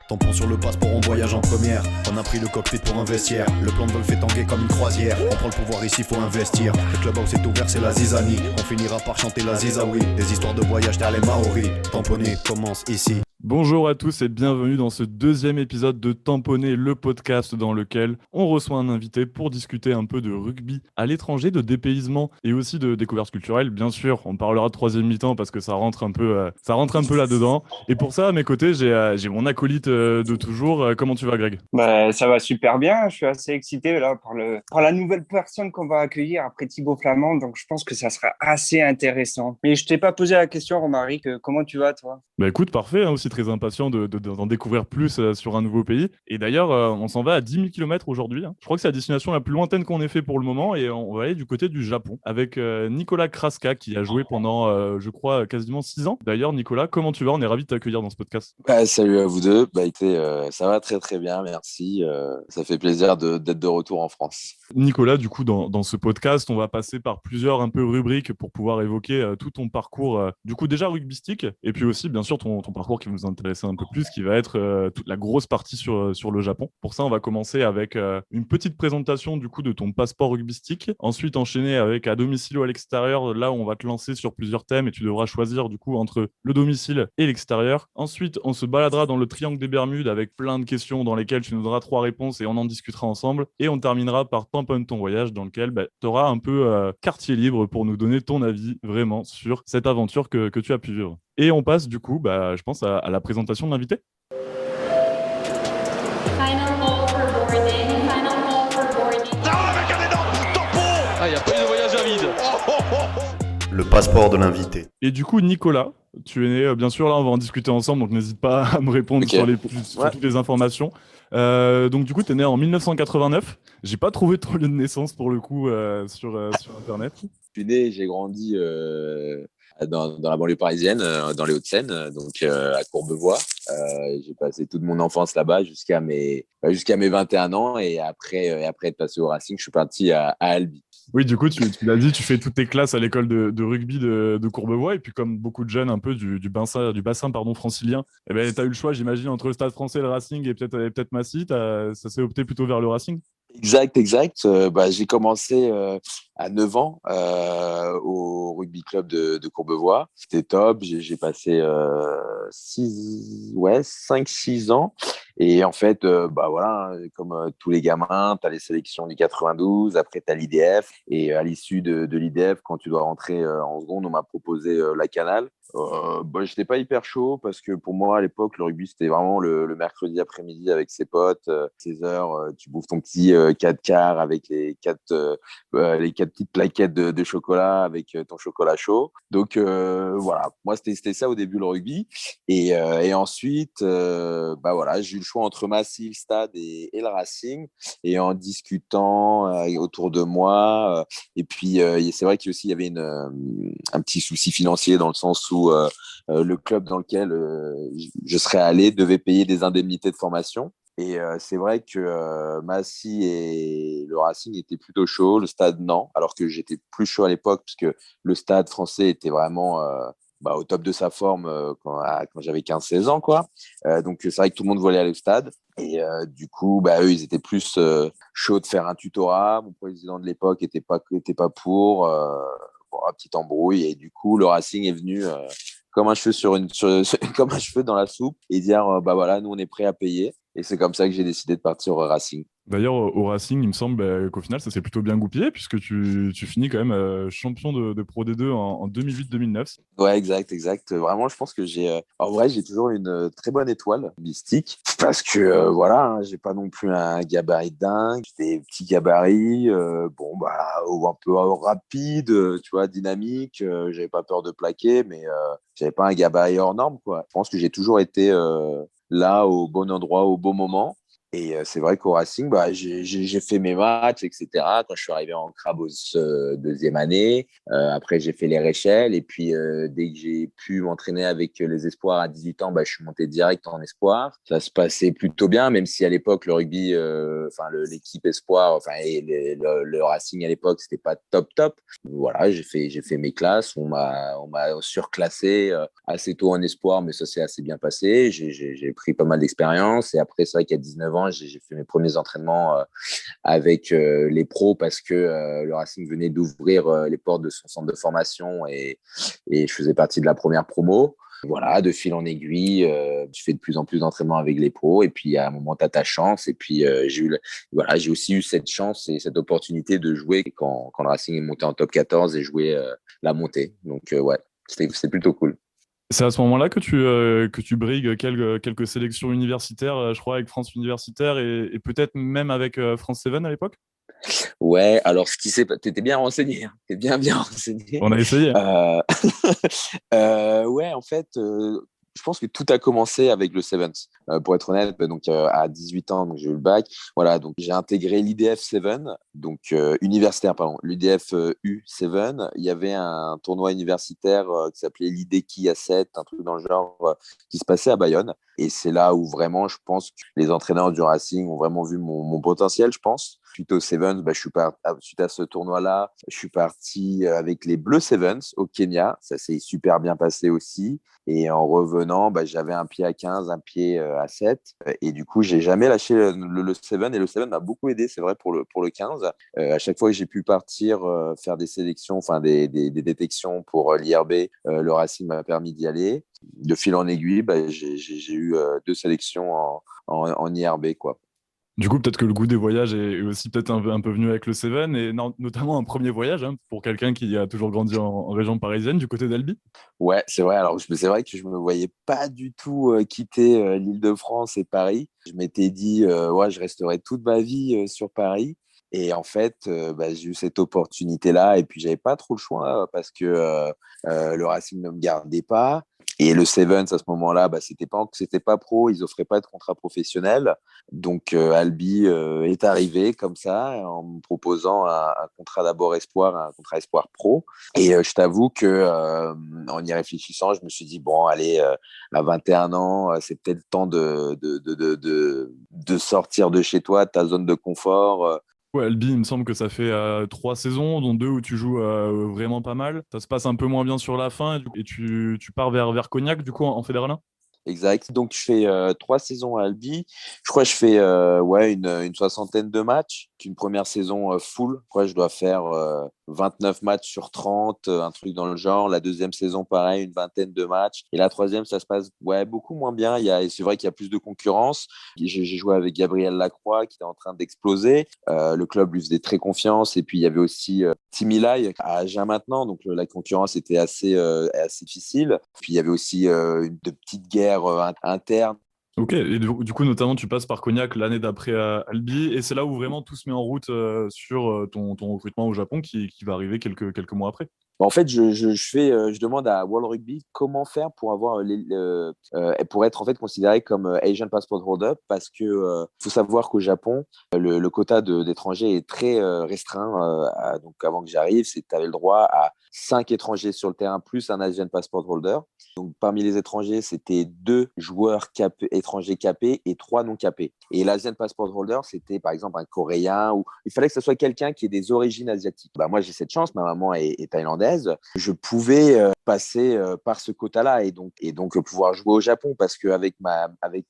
Tampon sur le passeport, on voyage en première. On a pris le cockpit pour un vestiaire. Le plan de vol fait tanguer comme une croisière. On prend le pouvoir ici, faut investir. Le clubhouse est ouvert, c'est la zizanie. On finira par chanter la zizaoui. Des histoires de voyage t'as les Maoris. Tamponner commence ici. Bonjour à tous et bienvenue dans ce deuxième épisode de Tamponner, le podcast dans lequel on reçoit un invité pour discuter un peu de rugby à l'étranger, de dépaysement et aussi de découvertes culturelles. Bien sûr, on parlera de troisième mi-temps parce que ça rentre un peu là-dedans. Et pour ça, à mes côtés, j'ai mon acolyte de toujours. Comment tu vas, Greg? Bah, ça va super bien. Je suis assez excité là par la nouvelle personne qu'on va accueillir après Thibaut Flamand. Donc, je pense que ça sera assez intéressant. Mais je t'ai pas posé la question, Romaric. Comment tu vas, toi? Bah écoute, parfait, hein, aussi très impatient d'en découvrir plus sur un nouveau pays. Et d'ailleurs, on s'en va à 10 000 km aujourd'hui, hein. Je crois que c'est la destination la plus lointaine qu'on ait fait pour le moment et on va aller du côté du Japon avec Nicolas Kraska qui a joué pendant, je crois, quasiment 6 ans. D'ailleurs, Nicolas, comment tu vas? On est ravis de t'accueillir dans ce podcast. Salut à vous deux. Écoutez, ça va très très bien, merci. Ça fait plaisir d'être de retour en France. Nicolas, du coup, dans ce podcast, on va passer par plusieurs un peu rubriques pour pouvoir évoquer tout ton parcours, du coup déjà rugbystique, et puis aussi, bien sûr, ton parcours qui va nous intéresser un peu plus, qui va être toute la grosse partie sur le Japon. Pour ça, on va commencer avec une petite présentation du coup de ton passeport rugbystique, ensuite enchaîner avec à domicile ou à l'extérieur, là où on va te lancer sur plusieurs thèmes et tu devras choisir du coup entre le domicile et l'extérieur. Ensuite, on se baladera dans le triangle des Bermudes avec plein de questions dans lesquelles tu nous donneras 3 réponses et on en discutera ensemble. Et on terminera par Tamponne ton voyage dans lequel tu auras un peu quartier libre pour nous donner ton avis vraiment sur cette aventure que tu as pu vivre. Et on passe du coup, je pense, à la présentation de l'invité. Final call for boarding. Final call for boarding. Avec un énorme tampon. Il n'y a pas eu de voyage à vide. Le passeport de l'invité. Et du coup, Nicolas, tu es né, bien sûr, là, on va en discuter ensemble, donc n'hésite pas à me répondre Ok. sur toutes les informations. Donc, du coup, tu es né en 1989. J'ai pas trouvé ton lieu de naissance pour le coup sur Internet. Je suis né, j'ai grandi dans la banlieue parisienne, dans les Hauts-de-Seine, donc à Courbevoie. J'ai passé toute mon enfance là-bas jusqu'à mes 21 ans et après être passé au Racing, je suis parti à Albi. Oui, du coup, tu l'as dit, tu fais toutes tes classes à l'école de rugby de Courbevoie. Et puis, comme beaucoup de jeunes un peu du bassin francilien, tu as eu le choix, j'imagine, entre le Stade français et le Racing et peut-être Massy. Ça s'est opté plutôt vers le Racing. Exact. J'ai commencé à 9 ans au rugby club de Courbevoie. C'était top. J'ai passé 5-6 ans. Et en fait, voilà, comme tous les gamins, tu as les sélections du 92, après tu as l'IDF. Et à l'issue de l'IDF, quand tu dois rentrer en seconde, on m'a proposé la Canale. J'étais pas hyper chaud parce que pour moi, à l'époque, le rugby, c'était vraiment le mercredi après-midi avec ses potes. 16h, tu bouffes ton petit 4 quarts avec les quatre petites plaquettes de chocolat avec ton chocolat chaud. Donc, voilà, moi, c'était ça au début, le rugby. Et ensuite, voilà, j'ai eu le choix entre Massy, le Stade et le Racing. Et en discutant autour de moi, et puis c'est vrai qu'il y avait un petit souci financier dans le sens où le club dans lequel je serais allé devait payer des indemnités de formation. Et c'est vrai que Massy et le Racing étaient plutôt chauds, le Stade non, alors que j'étais plus chaud à l'époque parce que le Stade français était vraiment au top de sa forme quand j'avais 15-16 ans, quoi. Donc c'est vrai que tout le monde voulait aller au Stade. Et du coup, eux, ils étaient plus chauds de faire un tutorat. Mon président de l'époque était pas pour un petit embrouille. Et du coup, le Racing est venu comme un cheveu comme un cheveu dans la soupe et dire voilà, nous on est prêt à payer. Et c'est comme ça que j'ai décidé de partir au Racing. D'ailleurs, au Racing, il me semble qu'au final, ça s'est plutôt bien goupillé puisque tu finis quand même champion de Pro D2 en 2008-2009. Ouais, exact. Vraiment, je pense que en vrai, j'ai toujours une très bonne étoile mystique parce que voilà, hein, j'ai pas non plus un gabarit dingue, j'ai des petits gabarits, un peu rapide, tu vois, dynamique. J'avais pas peur de plaquer, mais j'avais pas un gabarit hors norme, quoi. Je pense que j'ai toujours été là au bon endroit, au bon moment. Et c'est vrai qu'au Racing, bah, j'ai fait mes matchs, etc. Quand je suis arrivé en Crabos deuxième année, après j'ai fait les Réchelles. Et puis dès que j'ai pu m'entraîner avec les espoirs à 18 ans, bah, je suis monté direct en espoir. Ça se passait plutôt bien, même si à l'époque le rugby, l'équipe espoir, et le Racing à l'époque, c'était pas top. Voilà, j'ai fait mes classes. On m'a surclassé assez tôt en espoir, mais ça s'est assez bien passé. J'ai pris pas mal d'expérience. Et après, c'est vrai qu'à 19 ans, j'ai fait mes premiers entraînements avec les pros parce que le Racing venait d'ouvrir les portes de son centre de formation et je faisais partie de la première promo. Voilà, de fil en aiguille, tu fais de plus en plus d'entraînements avec les pros et puis à un moment, tu as ta chance. Et puis, j'ai aussi eu cette chance et cette opportunité de jouer quand le Racing est monté en top 14 et jouer la montée. Donc, ouais, c'est plutôt cool. C'est à ce moment-là que tu brigues quelques sélections universitaires, je crois, avec France Universitaire et peut-être même avec France Seven à l'époque? Ouais, alors ce qui s'est t'étais bien renseigné, hein. T'es bien renseigné. On a essayé. Euh, ouais, en fait, je pense que tout a commencé avec le Sevens. Pour être honnête, donc à 18 ans, donc j'ai eu le bac. Voilà, donc j'ai intégré l'IDF 7, donc universitaire, pardon, l'IDF U7. Il y avait un tournoi universitaire qui s'appelait l'IDEKI A7, un truc dans le genre qui se passait à Bayonne. Et c'est là où vraiment, je pense que les entraîneurs du Racing ont vraiment vu mon potentiel, je pense. Suite au Sevens, suite à ce tournoi-là, je suis parti avec les Bleus Sevens au Kenya. Ça s'est super bien passé aussi. Et en revenant, j'avais un pied à 15, un pied à 7. Et du coup, j'ai jamais lâché le 7. Et le 7 m'a beaucoup aidé, c'est vrai, pour le 15. À chaque fois que j'ai pu partir faire des sélections, enfin des détections pour l'IRB, le Racing m'a permis d'y aller. De fil en aiguille, j'ai eu 2 sélections en IRB, quoi. Du coup, peut-être que le goût des voyages est aussi peut-être un peu venu avec le Seven, et notamment un premier voyage pour quelqu'un qui a toujours grandi en région parisienne, du côté d'Albi. Ouais, c'est vrai. Alors, c'est vrai que je me voyais pas du tout quitter l'Île-de-France et Paris. Je m'étais dit, ouais, je resterai toute ma vie sur Paris. Et en fait, j'ai eu cette opportunité-là. Et puis, j'avais pas trop le choix parce que le Racing ne me gardait pas. Et le Sevens, à ce moment-là, c'était pas pro. Ils offraient pas de contrat professionnel. Donc, Albi est arrivé comme ça en me proposant un contrat d'abord espoir, un contrat espoir pro. Et je t'avoue que en y réfléchissant, je me suis dit, bon, allez, à 21 ans, c'est peut-être le temps de sortir de chez toi, de ta zone de confort. Ouais, Albi, il me semble que ça fait 3 saisons, dont 2 où tu joues vraiment pas mal. Ça se passe un peu moins bien sur la fin, et tu pars vers Cognac, du coup, en fédéral 1. Exact. Donc, je fais 3 saisons à Albi. Je crois que je fais ouais, une soixantaine de matchs. Une première saison full. Je crois que je dois faire 29 matchs sur 30, un truc dans le genre. La deuxième saison, pareil, une vingtaine de matchs. Et la troisième, ça se passe beaucoup moins bien. C'est vrai qu'il y a plus de concurrence. J'ai joué avec Gabriel Lacroix qui était en train d'exploser. Le club lui faisait très confiance. Et puis, il y avait aussi Timmy Lai à Agen maintenant. Donc, la concurrence était assez difficile. Puis, il y avait aussi de petites guerres internes. Ok, et du coup, notamment, tu passes par Cognac l'année d'après à Albi, et c'est là où vraiment tout se met en route sur ton recrutement au Japon qui va arriver quelques mois après. En fait, je demande à World Rugby comment faire pour avoir pour être en fait considéré comme Asian Passport Holder parce que faut savoir qu'au Japon, le quota d'étrangers est très restreint. Donc avant que j'arrive, tu avais le droit à 5 étrangers sur le terrain plus un Asian Passport Holder. Donc parmi les étrangers, c'était 2 joueurs étrangers capés et 3 non capés. Et l'Asian Passport Holder, c'était par exemple un Coréen ou il fallait que ce soit quelqu'un qui ait des origines asiatiques. Moi, j'ai cette chance, ma maman est thaïlandaise. Je pouvais passer par ce quota-là et donc pouvoir jouer au Japon parce qu'avec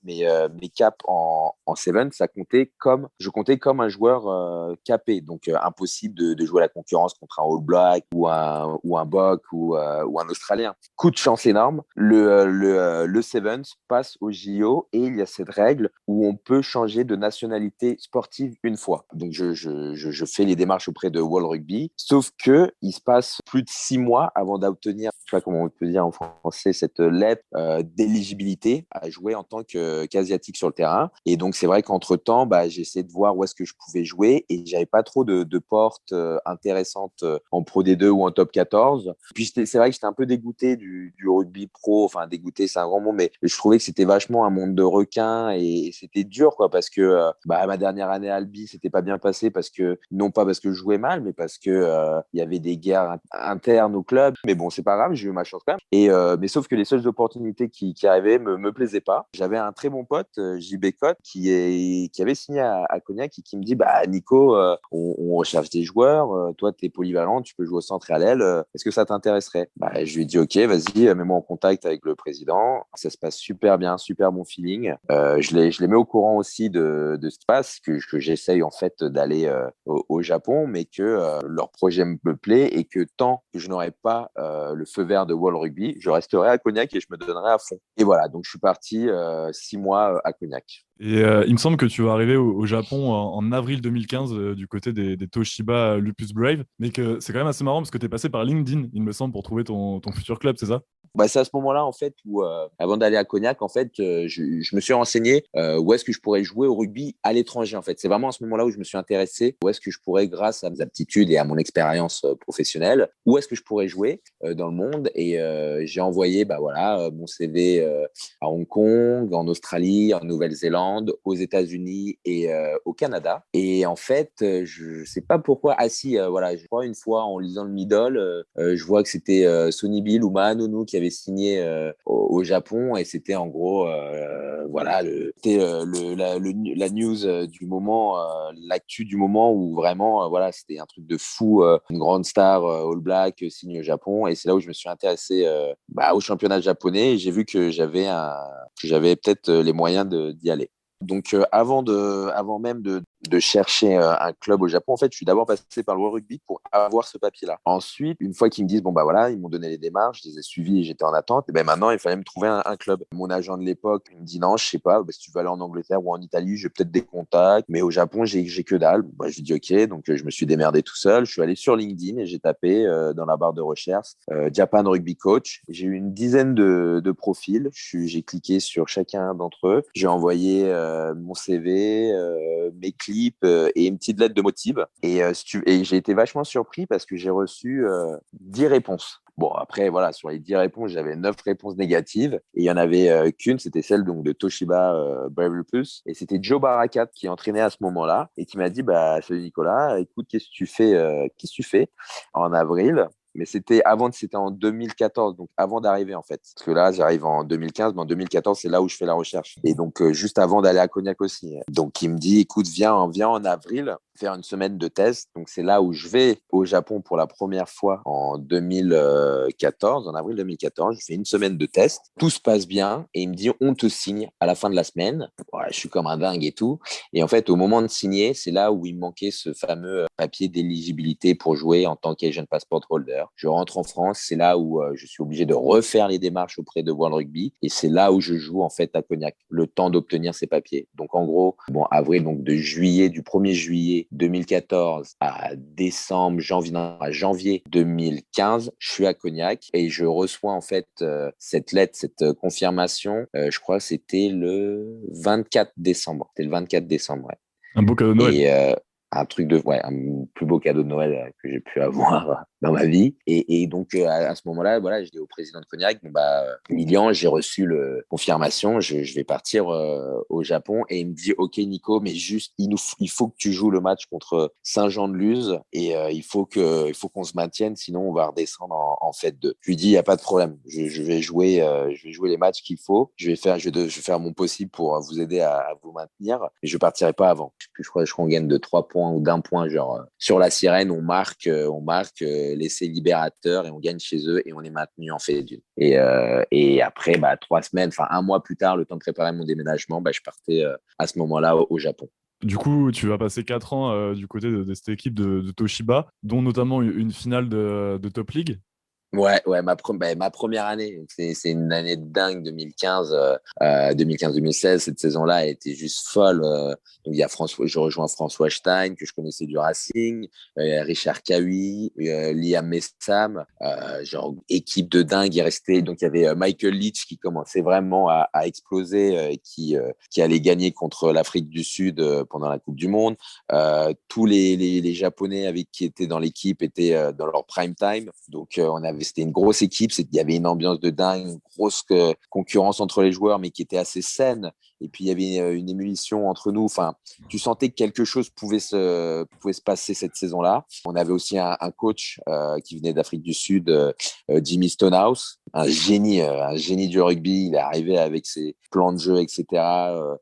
mes caps en Seven, je comptais comme un joueur capé. Donc, impossible de jouer à la concurrence contre un All Black ou un Bok ou un Australien. Coup de chance énorme, le Sevens passe au JO et il y a cette règle où on peut changer de nationalité sportive une fois. Donc, je fais les démarches auprès de World Rugby, sauf qu'il se passe plus de 6 mois avant d'obtenir, je sais pas comment on peut dire en français, cette lettre d'éligibilité à jouer en tant qu'asiatique sur le terrain. Et donc, c'est vrai qu'entre-temps, j'ai essayé de voir où est-ce que je pouvais jouer et j'avais pas trop de portes intéressantes en Pro D2 ou en Top 14. Puis, c'est vrai que j'étais un peu dégoûté du rugby pro. Enfin, dégoûté, c'est un grand mot, mais je trouvais que c'était vachement un monde de requins et c'était dur, quoi, parce que ma dernière année à Albi, c'était pas bien passé non pas parce que je jouais mal, mais parce que il y avait des guerres internes au club. Mais bon, c'est pas grave, j'ai eu ma chance quand même. Mais sauf que les seules opportunités qui arrivaient me plaisaient pas. J'avais un très bon pote, JB Cotte, qui avait signé à Cognac et qui me dit, Nico, on recherche des joueurs, toi t'es polyvalent, tu peux jouer au centre et à l'aile, est-ce que ça t'intéresserait? Je lui ai dit, ok, vas-y, mets-moi en contact avec le président. Ça se passe super bien, super bon feeling. Je les mets au courant aussi de ce qui se passe, que j'essaye en fait d'aller au Japon, mais que leur projet me plaît et que tant que je n'aurai pas le feu vert de World Rugby, je resterai à Cognac et je me donnerai à fond. Et voilà, donc je suis parti 6 mois à Cognac. Et il me semble que tu vas arriver au Japon en avril 2015 du côté des Toshiba Lupus Brave, mais que c'est quand même assez marrant parce que tu es passé par LinkedIn, il me semble, pour trouver ton futur club, c'est ça? C'est à ce moment-là, en fait, où, avant d'aller à Cognac, en fait, je me suis renseigné où est-ce que je pourrais jouer au rugby à l'étranger, en fait. C'est vraiment à ce moment-là où je me suis intéressé, où est-ce que je pourrais, grâce à mes aptitudes et à mon expérience professionnelle, où est-ce que je pourrais jouer dans le monde. Et j'ai envoyé mon CV à Hong Kong, en Australie, en Nouvelle-Zélande, aux États-Unis et au Canada. Et en fait, je sais pas pourquoi. Je crois une fois en lisant le middle, je vois que c'était Sonny Bill ou Mahanonu qui avait signé au Japon et c'était en gros c'était la news du moment, l'actu du moment où vraiment c'était un truc de fou, une grande star All Black signe au Japon et c'est là où je me suis intéressé au championnat japonais et j'ai vu que j'avais peut-être les moyens d'y aller. Donc, avant même de chercher un club au Japon, en fait, je suis d'abord passé par le World Rugby pour avoir ce papier-là. Ensuite, une fois qu'ils me disent, ils m'ont donné les démarches, je les ai suivis et j'étais en attente, et maintenant, il fallait me trouver un club. Mon agent de l'époque me dit, non, je sais pas, si tu veux aller en Angleterre ou en Italie, j'ai peut-être des contacts, mais au Japon, j'ai que dalle. Je lui ai dit, ok, donc je me suis démerdé tout seul. Je suis allé sur LinkedIn et j'ai tapé dans la barre de recherche Japan Rugby Coach. J'ai eu une dizaine de profils. J'ai cliqué sur chacun d'entre eux. J'ai envoyé mon CV, mes clips et une petite lettre de motive. Et j'ai été vachement surpris parce que j'ai reçu 10 réponses. Bon, après, sur les 10 réponses, j'avais 9 réponses négatives. Et il n'y en avait qu'une, c'était celle donc, de Toshiba Brave Lupus. Et c'était Joe Barakat qui entraînait à ce moment-là et qui m'a dit, salut Nicolas, écoute, qu'est-ce que tu fais en avril? Mais c'était en 2014, donc avant d'arriver en fait. Parce que là, j'arrive en 2015, mais en 2014, c'est là où je fais la recherche. Et donc, juste avant d'aller à Cognac aussi. Donc, il me dit, écoute, viens en avril faire une semaine de test. Donc, c'est là où je vais au Japon pour la première fois en 2014, en avril 2014. Je fais une semaine de test. Tout se passe bien. Et il me dit, on te signe à la fin de la semaine. Je suis comme un dingue et tout. Et en fait, au moment de signer, c'est là où il me manquait ce fameux papier d'éligibilité pour jouer en tant qu'Asian Passport Holder. Je rentre en France, c'est là où je suis obligé de refaire les démarches auprès de World Rugby et c'est là où je joue en fait à Cognac, le temps d'obtenir ces papiers. Donc en gros, avril, donc du 1er juillet 2014 à janvier 2015, je suis à Cognac et je reçois en fait cette lettre, cette confirmation, je crois que c'était le 24 décembre. C'était le 24 décembre, ouais. Un beau cadeau de Noël. Et un plus beau cadeau de Noël que j'ai pu avoir dans ma vie. Et donc, à ce moment-là, je dis au président de Cognac, Lilian, j'ai reçu le confirmation, je vais partir au Japon. Et il me dit, OK, Nico, mais juste, il faut que tu joues le match contre Saint-Jean-de-Luz et il faut qu'on se maintienne, sinon on va redescendre en fait 2. Je lui dis, il n'y a pas de problème. Je vais jouer les matchs qu'il faut. Je vais faire mon possible pour vous aider à vous maintenir, mais je partirai pas avant. Je crois qu'on gagne de 3 points ou d'1 point, genre sur la sirène, on marque l'essai libérateur et on gagne chez eux et on est maintenu en fait d'une. Et après, 3 semaines, enfin 1 mois plus tard, le temps de préparer mon déménagement, je partais à ce moment-là au Japon. Du coup, tu vas passer 4 ans du côté de cette équipe de Toshiba, dont notamment une finale de Top League. Ouais, ma première année, c'est une année de dingue, 2015-2016. Cette saison-là a été juste folle. Donc, il y a je rejoins François Stein, que je connaissais du Racing, Richard Cahuy, Liam Messam, genre équipe de dingue. Donc, il y avait Michael Leach qui commençait vraiment à exploser, qui allait gagner contre l'Afrique du Sud pendant la Coupe du Monde. Tous les Japonais qui étaient dans l'équipe étaient dans leur prime time. Donc, c'était une grosse équipe. Il y avait une ambiance de dingue, une grosse concurrence entre les joueurs, mais qui était assez saine. Et puis, il y avait une émulation entre nous. Enfin, tu sentais que quelque chose pouvait se passer cette saison-là. On avait aussi un coach qui venait d'Afrique du Sud, Jimmy Stonehouse, un génie du rugby. Il est arrivé avec ses plans de jeu, etc.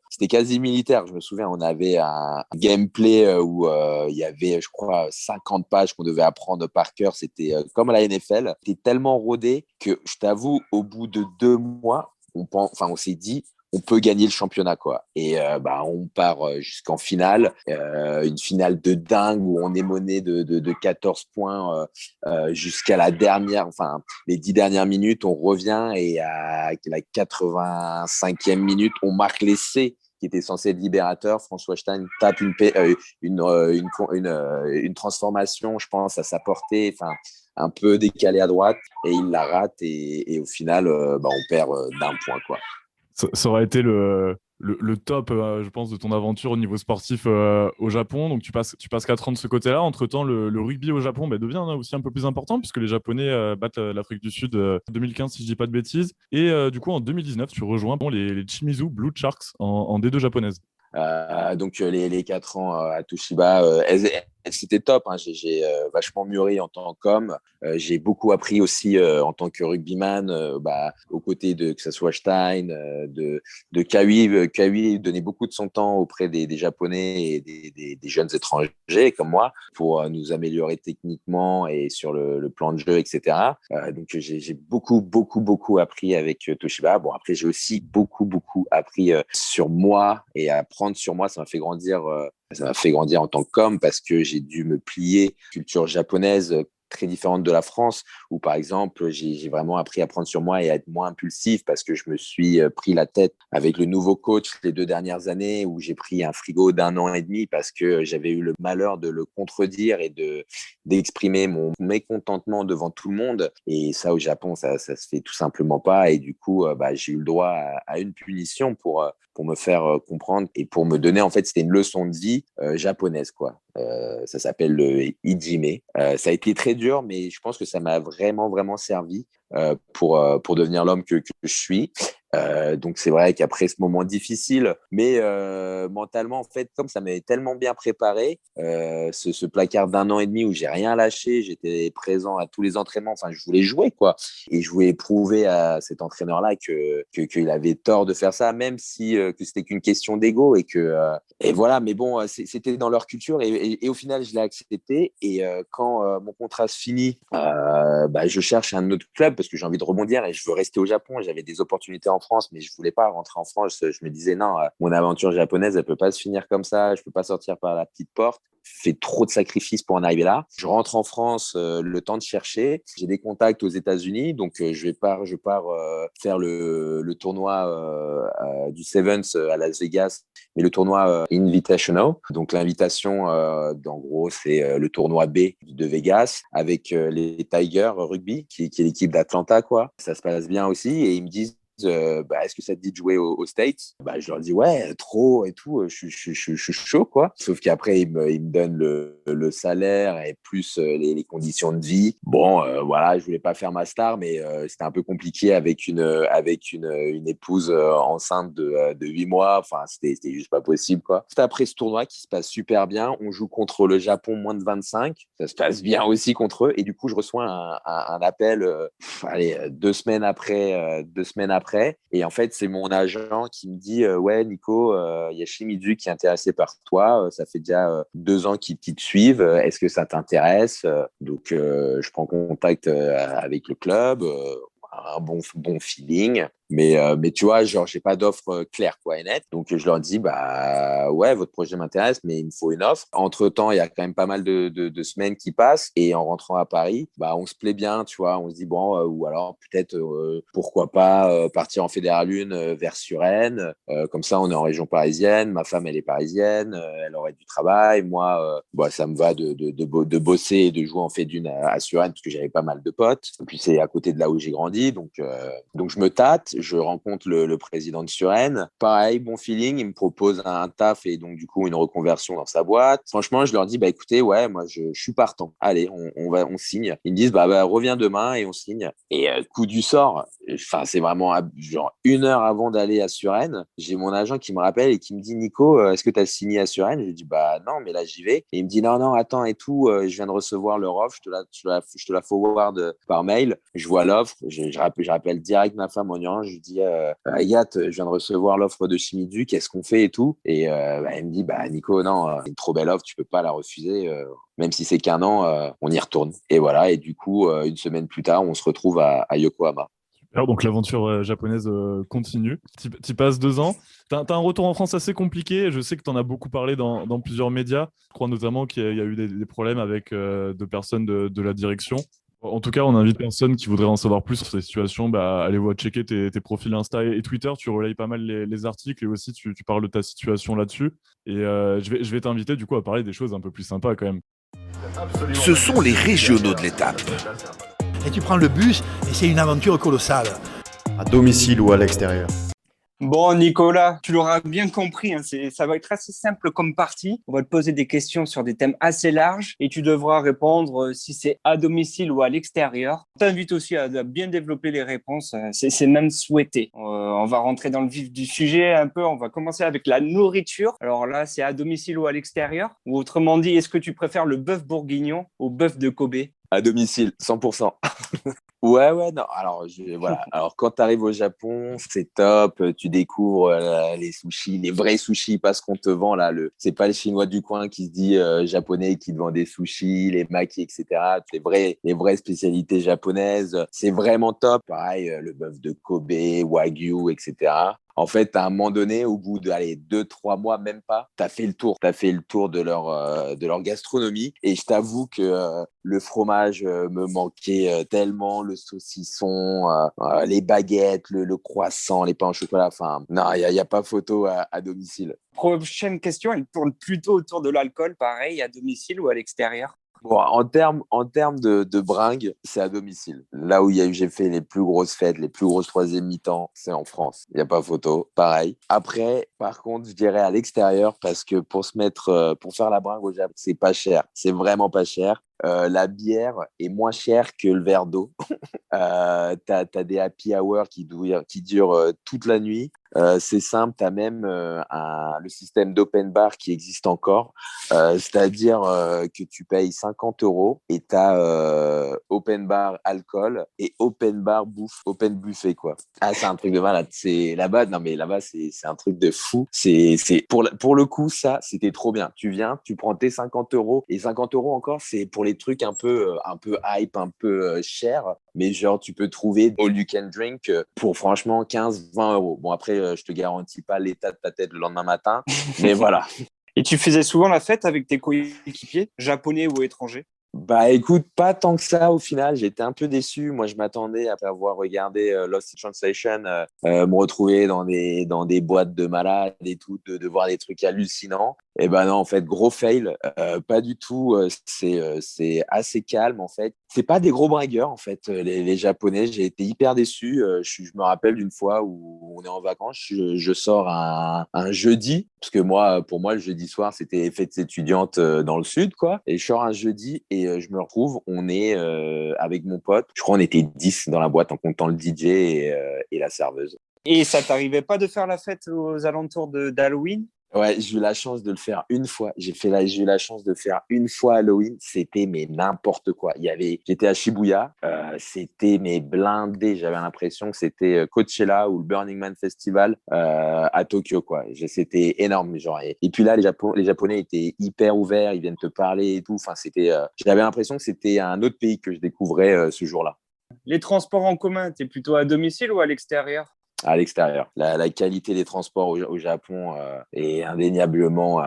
C'était quasi militaire. Je me souviens, on avait un gameplay où il y avait, je crois, 50 pages qu'on devait apprendre par cœur. C'était comme à la NFL. C'était tellement rodé que, je t'avoue, au bout de 2 mois, on s'est dit, on peut gagner le championnat, quoi. Et on part jusqu'en finale, une finale de dingue où on est mené de 14 points jusqu'à la dernière, les 10 dernières minutes, on revient et à la 85e minute, on marque l'essai qui était censé être libérateur. François Stein tape une transformation, je pense, à sa portée, un peu décalée à droite, et il la rate, et au final, on perd d'un point, quoi. Ça aurait été le top, je pense, de ton aventure au niveau sportif au Japon. Donc, tu passes 4 ans de ce côté-là. Entre-temps, le rugby au Japon devient aussi un peu plus important puisque les Japonais battent l'Afrique du Sud 2015, si je dis pas de bêtises. Et du coup, en 2019, tu rejoins les Shimizu Blue Sharks en D2 japonaise. Donc, les 4 ans à Toshiba, c'était top, hein. J'ai vachement mûri en tant qu'homme. J'ai beaucoup appris aussi en tant que rugbyman, aux côtés de, que ce soit Stein, de Kawi. Kawi donnait beaucoup de son temps auprès des Japonais et des jeunes étrangers comme moi pour nous améliorer techniquement et sur le plan de jeu, etc. Donc, j'ai beaucoup appris avec Toshiba. Bon, après, j'ai aussi beaucoup appris sur moi, et apprendre sur moi. Ça m'a fait grandir en tant qu'homme, parce que j'ai dû me plier à la culture japonaise très différente de la France, où par exemple j'ai vraiment appris à prendre sur moi et à être moins impulsif, parce que je me suis pris la tête avec le nouveau coach les 2 dernières années, où j'ai pris un frigo d'1 an et demi parce que j'avais eu le malheur de le contredire et d'exprimer mon mécontentement devant tout le monde. Et ça, au Japon, ça se fait tout simplement pas. Et du coup, j'ai eu le droit à une punition pour me faire comprendre et pour me donner, en fait, c'était une leçon de vie japonaise, quoi. Ça s'appelle le Ijime. Ça a été très dur, mais je pense que ça m'a vraiment servi pour devenir l'homme que je suis. Donc, c'est vrai qu'après ce moment difficile, mais mentalement, en fait, comme ça m'avait tellement bien préparé, ce placard d'1 an et demi où j'ai rien lâché, j'étais présent à tous les entraînements, je voulais jouer, quoi. Et je voulais prouver à cet entraîneur-là qu'il avait tort de faire ça, même si que c'était qu'une question d'ego, et voilà. Mais bon, c'était dans leur culture, et au final, je l'ai accepté. Et quand mon contrat se finit, je cherche un autre club parce que j'ai envie de rebondir et je veux rester au Japon. J'avais des opportunités en France, mais je voulais pas rentrer en France. Je me disais non, mon aventure japonaise, elle peut pas se finir comme ça. Je peux pas sortir par la petite porte. Fait trop de sacrifices pour en arriver là. Je rentre en France, le temps de chercher. J'ai des contacts aux États-Unis, donc je pars faire le tournoi du Sevens à Las Vegas, mais le tournoi Invitational. Donc l'invitation, en gros, c'est le tournoi B de Vegas avec les Tigers Rugby, qui est l'équipe d'Atlanta, quoi. Ça se passe bien aussi, et ils me disent, est-ce que ça te dit de jouer aux States? Je leur dis ouais, trop et tout, je suis chaud, quoi. Sauf qu'après ils me donnent le salaire et plus les conditions de vie. Bon, voilà, je voulais pas faire ma star, mais c'était un peu compliqué avec une épouse enceinte de 8 mois. C'était juste pas possible, quoi. C'est après ce tournoi qui se passe super bien. On joue contre le Japon moins de 25. Ça se passe bien aussi contre eux, et du coup je reçois un appel 2 semaines après. Et en fait, c'est mon agent qui me dit ouais, Nico, il y a Shimizu qui est intéressé par toi. Ça fait déjà 2 ans qu'ils te suivent. Est-ce que ça t'intéresse? Donc, je prends contact avec le club. Un bon feeling. Mais tu vois, genre, j'ai pas d'offre claire, quoi, et nette. Donc, je leur dis, bah, ouais, votre projet m'intéresse, mais il me faut une offre. Entre-temps, il y a quand même pas mal de semaines qui passent. Et en rentrant à Paris, bah, on se plaît bien, tu vois. On se dit, bon, ou alors peut-être, pourquoi pas partir en Fédéral 1 vers Suresnes. Comme ça, on est en région parisienne. Ma femme, elle est parisienne. Elle aurait du travail. Moi, bah, ça me va de bosser et de jouer en Fédune à Suresnes parce que j'avais pas mal de potes. Et puis, c'est à côté de là où j'ai grandi. Donc, je me tâte. Je rencontre le président de Suresnes. Pareil, bon feeling. Il me propose un taf et donc, du coup, une reconversion dans sa boîte. Franchement, je leur dis, bah, écoutez, ouais, moi, je suis partant. Allez, on signe. Ils me disent, bah, reviens demain et on signe. Et coup du sort, enfin, c'est vraiment genre 1 heure avant d'aller à Suresnes, j'ai mon agent qui me rappelle et qui me dit, Nico, est-ce que tu as signé à Suresnes? Je lui dis, bah, non, mais là, j'y vais. Et il me dit, non, non, attends et tout, je viens de recevoir leur offre, je te la forward par mail. Je vois l'offre, je rappelle direct ma femme en urgence, je lui dis, Agathe, je viens de recevoir l'offre de Chimidu, qu'est-ce qu'on fait et tout? Et bah, elle me dit, bah, Nico, non, c'est une trop belle offre, tu peux pas la refuser. Même si c'est qu'1 an, on y retourne. Et voilà, et du coup, une semaine plus tard, on se retrouve à Yokohama. Alors, donc l'aventure japonaise continue. Tu passes 2 ans. T'as un retour en France assez compliqué. Je sais que tu en as beaucoup parlé dans plusieurs médias. Je crois notamment qu'il y a eu des problèmes avec deux personnes de la direction. En tout cas, on invite personnes qui voudraient en savoir plus sur ces situations. Bah, allez voir checker tes profils Insta et Twitter. Tu relayes pas mal les articles et aussi tu parles de ta situation là-dessus. Et je vais t'inviter du coup à parler des choses un peu plus sympas quand même. Ce sont les régionaux de l'étape. Et tu prends le bus et c'est une aventure colossale. À domicile ou à l'extérieur. Bon, Nicolas, tu l'auras bien compris, hein, ça va être assez simple comme partie. On va te poser des questions sur des thèmes assez larges et tu devras répondre si c'est à domicile ou à l'extérieur. On t'invite aussi à bien développer les réponses, c'est même souhaité. On va rentrer dans le vif du sujet un peu, on va commencer avec la nourriture. Alors là, c'est à domicile ou à l'extérieur? Ou autrement dit, est-ce que tu préfères le bœuf bourguignon au bœuf de Kobe? À domicile, 100%. Ouais, non. Alors, voilà. Alors, quand tu arrives au Japon, c'est top. Tu découvres les sushis, les vrais sushis, pas ce qu'on te vend là. C'est pas le chinois du coin qui se dit japonais qui te vend des sushis, les makis, etc. Les vraies spécialités japonaises. C'est vraiment top. Pareil, le bœuf de Kobe, Wagyu, etc. En fait, à un moment donné, au bout de 2-3 mois, même pas, tu as fait le tour. Tu as fait le tour de leur gastronomie. Et je t'avoue que le fromage me manquait tellement, le saucisson, les baguettes, le croissant, les pains au chocolat. Enfin, non, il y a pas photo à domicile. Prochaine question, elle tourne plutôt autour de l'alcool, pareil, à domicile ou à l'extérieur? Bon, en termes de bringue, c'est à domicile. Là où j'ai fait les plus grosses fêtes, les plus grosses troisième mi-temps, c'est en France. Il n'y a pas photo. Pareil. Après, par contre, je dirais à l'extérieur parce que pour faire la bringue au Japon, c'est pas cher. C'est vraiment pas cher. La bière est moins chère que le verre d'eau. T'as des happy hours qui durent toute la nuit. C'est simple, tu as même le système d'open bar qui existe encore. C'est-à-dire que tu payes 50 € et tu as open bar alcool et open bar bouffe, open buffet, quoi. Ah, c'est un truc de malade. Là-bas, c'est un truc de fou. Pour le coup, ça, c'était trop bien. Tu viens, tu prends tes 50 € et 50 € encore, c'est pour les trucs un peu hype, un peu cher. Mais genre, tu peux trouver all you can drink pour franchement 15-20 €. Bon, après, je te garantis pas l'état de ta tête le lendemain matin, mais voilà. Et tu faisais souvent la fête avec tes coéquipiers, japonais ou étrangers? Bah écoute, pas tant que ça au final, j'étais un peu déçu. Moi, je m'attendais après avoir regardé Lost in Translation, me retrouver dans des boîtes de malades et tout, de voir des trucs hallucinants. Et ben non, en fait, gros fail, pas du tout. C'est assez calme en fait. C'est pas des gros bringueurs en fait, les Japonais. J'ai été hyper déçu. Je me rappelle d'une fois où on est en vacances, je sors un jeudi parce que pour moi, le jeudi soir, c'était fête étudiante dans le sud, quoi. Et je sors un jeudi et je me retrouve, on est avec mon pote. Je crois on était 10 dans la boîte en comptant le DJ et la serveuse. Et ça t'arrivait pas de faire la fête aux alentours d'Halloween? Ouais, j'ai eu la chance de le faire une fois. J'ai eu la chance de faire une fois Halloween. C'était mais n'importe quoi. J'étais à Shibuya. C'était mais blindé. J'avais l'impression que c'était Coachella ou le Burning Man Festival à Tokyo, quoi. C'était énorme, genre. Et puis là, les Japonais étaient hyper ouverts. Ils viennent te parler et tout. Enfin, j'avais l'impression que c'était un autre pays que je découvrais ce jour-là. Les transports en commun, t'es plutôt à domicile ou à l'extérieur? À l'extérieur. La qualité des transports au Japon est indéniablement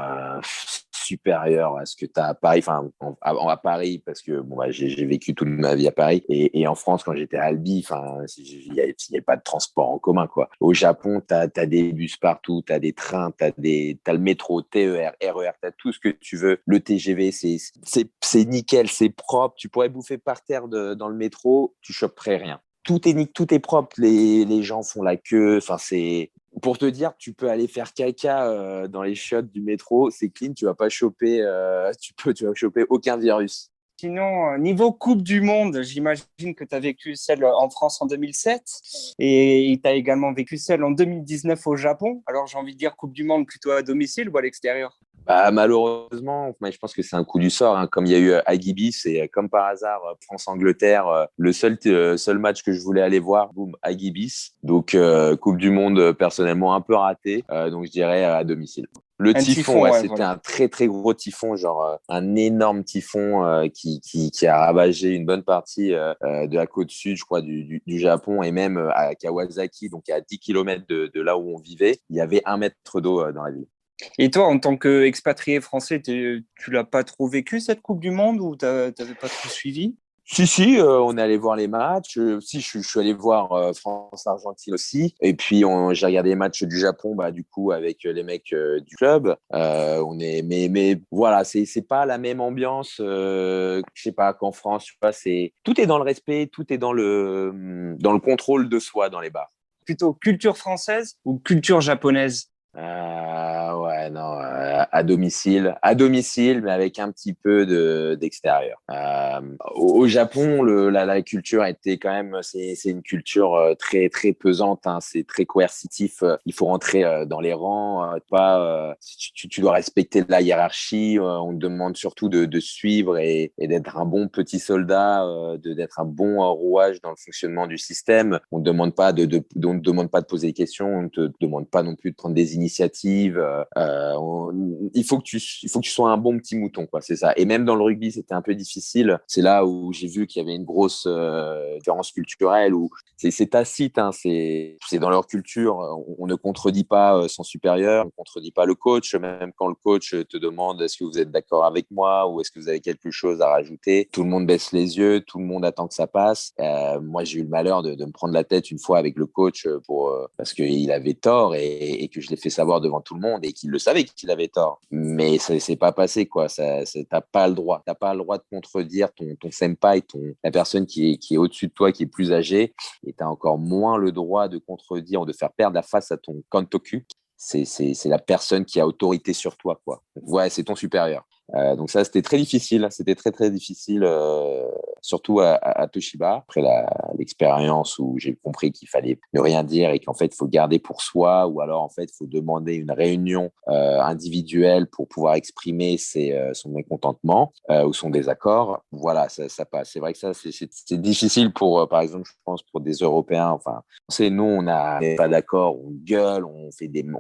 supérieure à ce que tu as à Paris. Enfin, à Paris, parce que bon, bah, j'ai vécu toute ma vie à Paris. Et en France, quand j'étais à Albi, il n'y avait pas de transport en commun, quoi. Au Japon, tu as des bus partout, tu as des trains, tu as le métro, TER, RER, tu as tout ce que tu veux. Le TGV, c'est nickel, c'est propre. Tu pourrais bouffer par terre dans le métro, tu choperais rien. Tout est propre, les gens font la queue, c'est pour te dire, tu peux aller faire caca dans les chiottes du métro, c'est clean, tu vas pas choper tu vas choper aucun virus. Sinon, niveau Coupe du Monde, j'imagine que tu as vécu celle en France en 2007 et tu as également vécu celle en 2019 au Japon. Alors, j'ai envie de dire Coupe du Monde plutôt à domicile ou à l'extérieur? Bah, malheureusement, mais je pense que c'est un coup du sort, hein. Comme il y a eu Agibis et comme par hasard France-Angleterre, le seul match que je voulais aller voir, boum, Agibis. Donc Coupe du Monde personnellement un peu raté, donc je dirais à domicile. Le typhon, ouais, c'était voilà. un très très gros typhon, genre un énorme typhon qui a ravagé une bonne partie de la côte sud, je crois, du Japon, et même à Kawasaki, donc à 10 km de là où on vivait, il y avait 1 mètre d'eau dans la ville. Et toi, en tant qu'expatrié français, tu l'as pas trop vécu cette Coupe du Monde ou t'avais pas trop suivi? Si, on est allé voir les matchs. Si, je suis allé voir France-Argentine aussi. Et puis, j'ai regardé les matchs du Japon, bah, du coup, avec les mecs du club. Mais voilà, c'est pas la même ambiance, je sais pas, qu'en France. Tu vois, tout est dans le respect, tout est dans le contrôle de soi dans les bars. Plutôt culture française ou culture japonaise? Ouais, non, à domicile, mais avec un petit peu d'extérieur. Au Japon, la culture était quand même, c'est une culture très très pesante, hein, c'est très coercitif. Il faut rentrer dans les rangs, tu dois respecter la hiérarchie. On te demande surtout de suivre et d'être un bon petit soldat, d'être un bon rouage dans le fonctionnement du système. On te demande pas on te demande pas de poser des questions, on te demande pas non plus de prendre des initiatives. Il faut que tu sois un bon petit mouton, quoi, c'est ça. Et même dans le rugby, c'était un peu difficile. C'est là où j'ai vu qu'il y avait une grosse différence culturelle, où c'est tacite, hein, c'est dans leur culture. On ne contredit pas son supérieur, on ne contredit pas le coach, même quand le coach te demande est-ce que vous êtes d'accord avec moi ou est-ce que vous avez quelque chose à rajouter. Tout le monde baisse les yeux, tout le monde attend que ça passe. Moi, j'ai eu le malheur de me prendre la tête une fois avec le coach parce qu'il avait tort et que je l'ai fait savoir devant tout le monde et qu'il le savait qu'il avait tort. Mais ça s'est pas passé, quoi. T'as pas le droit. T'as pas le droit de contredire ton senpai, la personne qui est au-dessus de toi, qui est plus âgée. Et t'as encore moins le droit de contredire ou de faire perdre la face à ton kantoku. C'est la personne qui a autorité sur toi, quoi. Ouais, c'est ton supérieur. Donc ça, c'était très difficile. C'était très, très difficile, surtout à Toshiba. Après l'expérience où j'ai compris qu'il fallait ne rien dire et qu'en fait, il faut garder pour soi ou alors, en fait, il faut demander une réunion individuelle pour pouvoir exprimer son mécontentement ou son désaccord. Voilà, ça passe. C'est vrai que ça, c'est difficile pour, par exemple, je pense, pour des Européens. Enfin, nous, on n'est pas d'accord, on gueule, on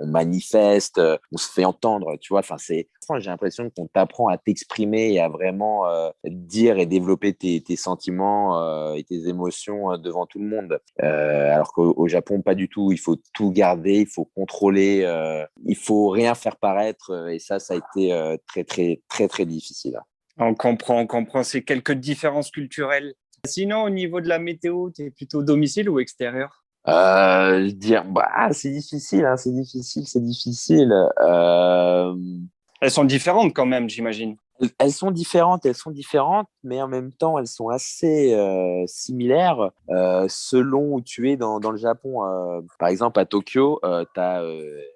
manifeste, on se fait entendre, tu vois. Enfin, j'ai l'impression qu'on t'apprend à t'exprimer et à vraiment dire et développer tes sentiments et tes émotions devant tout le monde. Alors qu'au Japon, pas du tout. Il faut tout garder, il faut contrôler, il faut rien faire paraître. Et ça a été très, très, très, très difficile. On comprend ces quelques différences culturelles. Sinon, au niveau de la météo, tu es plutôt domicile ou extérieur? C'est difficile, hein, c'est difficile. Elles sont différentes quand même, j'imagine. Elles sont différentes, mais en même temps, elles sont assez similaires selon où tu es dans le Japon. Par exemple, à Tokyo,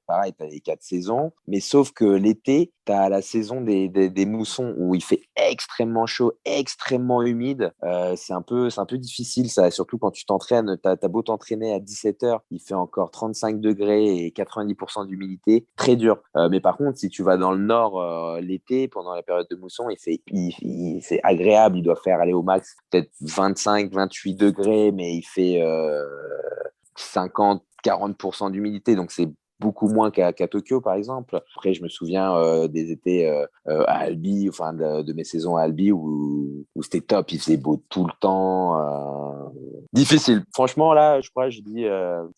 pareil, tu as les 4 saisons, mais sauf que l'été, tu as la saison des moussons où il fait extrêmement chaud, extrêmement humide. C'est un peu difficile, ça, surtout quand tu t'entraînes. Tu as beau t'entraîner à 17h, il fait encore 35 degrés et 90% d'humidité. Très dur. Mais par contre, si tu vas dans le nord l'été, pendant la période de mousson, c'est agréable. Il doit faire aller au max peut-être 25, 28 degrés, mais il fait 50, 40% d'humidité. Donc, c'est beaucoup moins qu'à Tokyo, par exemple. Après, je me souviens des étés à Albi, enfin de mes saisons à Albi où c'était top, il faisait beau tout le temps. Difficile. Franchement, là, je crois que je dis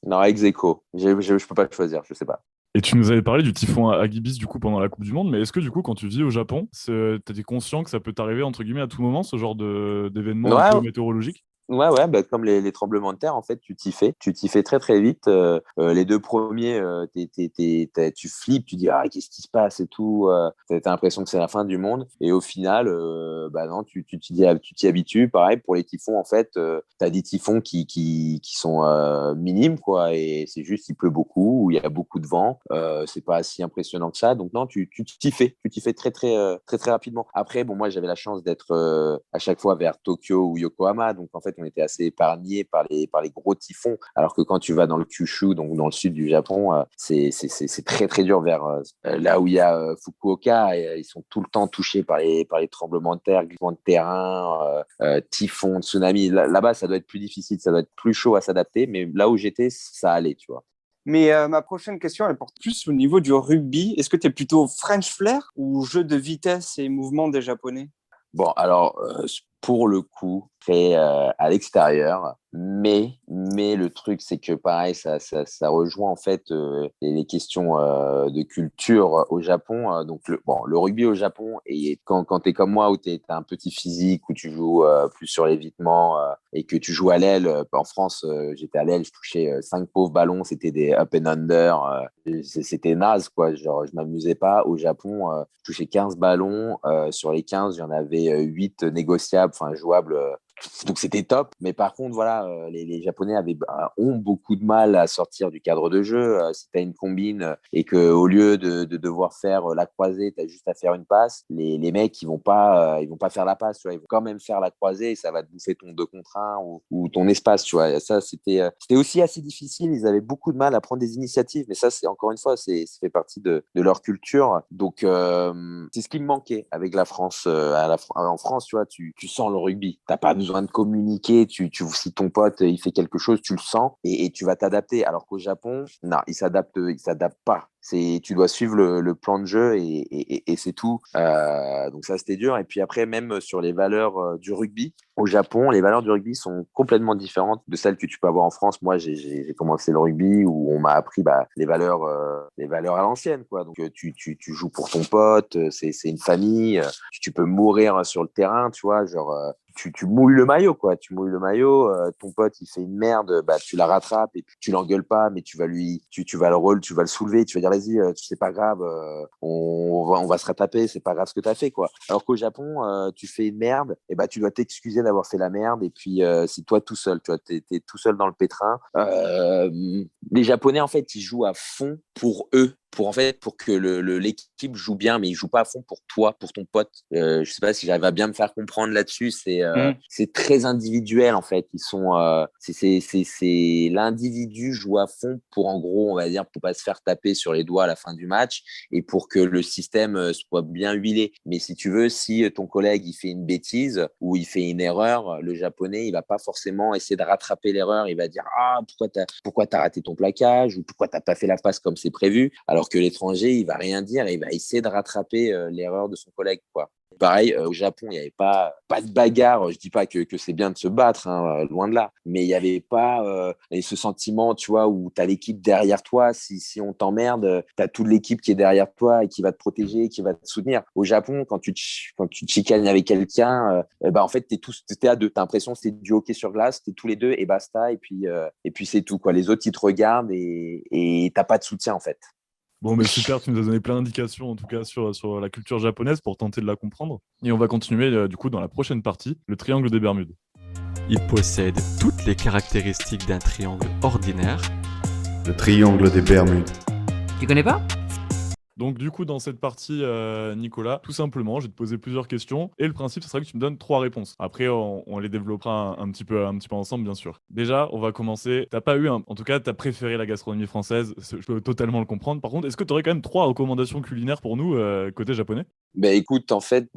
non, ex aequo. Je peux pas choisir, je sais pas. Et tu nous avais parlé du typhon Agibis du coup pendant la Coupe du Monde, mais est-ce que du coup quand tu vis au Japon, t'étais conscient que ça peut t'arriver entre guillemets à tout moment, ce genre d'événement un peu Ouais, météorologique? ouais, bah, comme les tremblements de terre, en fait, tu t'y fais. Tu t'y fais très, très vite. Les deux premiers, tu flippes, tu dis, ah, qu'est-ce qui se passe et tout. T'as l'impression que c'est la fin du monde. Et au final, bah non, tu t'y habitues. Pareil, pour les typhons, en fait, t'as des typhons qui sont minimes, quoi. Et c'est juste, il pleut beaucoup, ou il y a beaucoup de vent. C'est pas si impressionnant que ça. Donc, non, tu t'y fais. Tu t'y fais très, très, très, très rapidement. Après, bon, moi, j'avais la chance d'être à chaque fois vers Tokyo ou Yokohama. Donc, en fait, on était assez épargnés par les gros typhons. Alors que quand tu vas dans le Kyushu, donc dans le sud du Japon, c'est très, très dur vers là où il y a Fukuoka. Et, ils sont tout le temps touchés par les tremblements de terre, glissements de terrain, typhons, tsunamis. Là-bas, ça doit être plus difficile, ça doit être plus chaud à s'adapter. Mais là où j'étais, ça allait, tu vois. Mais ma prochaine question, elle porte plus au niveau du rugby. Est-ce que tu es plutôt French flair ou jeu de vitesse et mouvement des Japonais? Bon, alors, pour le coup, très à l'extérieur, mais le truc, c'est que pareil, ça rejoint en fait les questions de culture au Japon. Donc, le rugby au Japon, et quand tu es comme moi, où tu as un petit physique, où tu joues plus sur l'évitement et que tu joues à l'aile, en France, j'étais à l'aile, je touchais 5 pauvres ballons, c'était des up and under, c'était naze, quoi. Genre, je m'amusais pas. Au Japon, je touchais 15 ballons, sur les 15, il y en avait 8 négociables, enfin jouables. Donc c'était top, mais par contre voilà, les Japonais ont beaucoup de mal à sortir du cadre de jeu. Si tu as une combine et que au lieu de devoir faire la croisée, tu as juste à faire une passe, les mecs ils vont pas faire la passe, tu vois, ils vont quand même faire la croisée et ça va te bouffer ton 2 contre 1 ou ton espace, tu vois. Ça c'était aussi assez difficile, ils avaient beaucoup de mal à prendre des initiatives, mais ça c'est encore une fois, ça fait partie de leur culture. Donc c'est ce qui me manquait avec la France. En France, tu vois, tu sens le rugby, t'as pas besoin de communiquer, si ton pote il fait quelque chose, tu le sens et tu vas t'adapter. Alors qu'au Japon, non, il s'adapte pas. Tu dois suivre le plan de jeu et c'est tout. Donc ça, c'était dur. Et puis après, même sur les valeurs du rugby, au Japon, les valeurs du rugby sont complètement différentes de celles que tu peux avoir en France. Moi, j'ai commencé le rugby où on m'a appris les valeurs à l'ancienne, quoi. Donc tu joues pour ton pote, c'est une famille. Tu peux mourir sur le terrain, tu vois, genre. Tu mouilles le maillot, quoi. Tu mouilles le maillot, ton pote, il fait une merde, bah, tu la rattrapes et puis tu l'engueules pas, mais tu vas le soulever, tu vas dire, vas-y, c'est pas grave, on va se rattraper, c'est pas grave ce que t'as fait, quoi. Alors qu'au Japon, tu fais une merde, et bah, tu dois t'excuser d'avoir fait la merde, et puis c'est toi tout seul, tu vois, t'es tout seul dans le pétrin. Les Japonais, en fait, ils jouent à fond pour eux. Pour que l'équipe joue bien, mais ils jouent pas à fond pour toi, pour ton pote. Je sais pas si j'arrive à bien me faire comprendre là-dessus. C'est très individuel en fait. Ils sont, c'est l'individu joue à fond pour, en gros, on va dire, pour pas se faire taper sur les doigts à la fin du match et pour que le système soit bien huilé. Mais si tu veux, si ton collègue il fait une bêtise ou il fait une erreur, le Japonais il va pas forcément essayer de rattraper l'erreur. Il va dire pourquoi t'as raté ton plaquage ou pourquoi t'as pas fait la passe comme c'est prévu. Alors que l'étranger, il va rien dire et il va essayer de rattraper l'erreur de son collègue, quoi. Pareil, au Japon, il n'y avait pas de bagarre. Je dis pas que c'est bien de se battre, hein, loin de là. Mais il n'y avait pas ce sentiment, tu vois, où tu as l'équipe derrière toi. Si on t'emmerde, tu as toute l'équipe qui est derrière toi et qui va te protéger, qui va te soutenir. Au Japon, quand tu te chicanes avec quelqu'un, en fait, t'es à deux. Tu as l'impression que c'est du hockey sur glace, tu es tous les deux et basta. Et puis c'est tout, quoi. Les autres, ils te regardent et tu n'as pas de soutien, en fait. Bon, mais super, tu nous as donné plein d'indications, en tout cas, sur la culture japonaise pour tenter de la comprendre. Et on va continuer, du coup, dans la prochaine partie, le triangle des Bermudes. Il possède toutes les caractéristiques d'un triangle ordinaire. Le triangle des Bermudes. Tu connais pas ? Donc du coup, dans cette partie, Nicolas, tout simplement, je vais te poser plusieurs questions et le principe, ce sera que tu me donnes 3 réponses. Après, on les développera un petit peu ensemble, bien sûr. Déjà, on va commencer. En tout cas, t'as préféré la gastronomie française, je peux totalement le comprendre. Par contre, est-ce que tu aurais quand même 3 recommandations culinaires pour nous, côté japonais ? Écoute, en fait,